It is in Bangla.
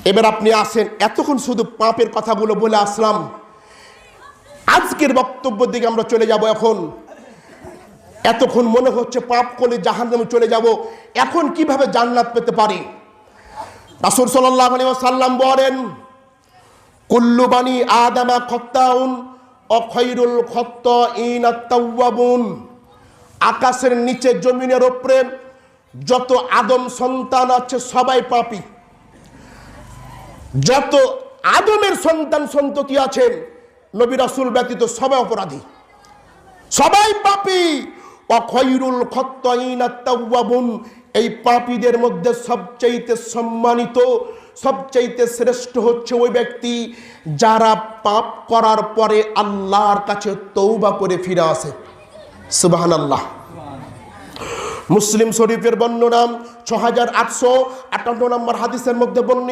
এবার আপনি আসেন, এতক্ষণ শুধু পাপের কথাগুলো বলে আসলাম, আজকের বক্তব্যের দিকে আমরা চলে যাব। এতক্ষণ মনে হচ্ছে পাপ করলে জাহান্নামে চলে যাব, এখন কিভাবে জান্নাত পেতে পারি? রাসূল সাল্লাল্লাহু আলাইহি ওয়াসাল্লাম বলেন, কুল্লু বানি আদামা খাত্তাউন ওয়া খায়রুল খাত্তাইনা আত-তাওয়াবুন। আকাশের নিচে জমিনের উপরে যত আদম সন্তান আছে সবাই পাপী। যত আদমের সন্তান সন্ততি আছেন নবী রাসূল ব্যতীত সবাই অপরাধী, সবাই পাপী। ওয়া খায়রুল খাত্তাইনা আত-তাওয়াবুন, এই পাপীদের মধ্যে সবচাইতে সম্মানিত, সবচাইতে শ্রেষ্ঠ হচ্ছে ওই ব্যক্তি যারা পাপ করার পরে আল্লাহর কাছে তওবা করে ফিরে আসে। সুবহানাল্লাহ। মুসলিম শরীফের বর্ণনা 6858 নম্বর হাদিসের মধ্যে বর্ণিত।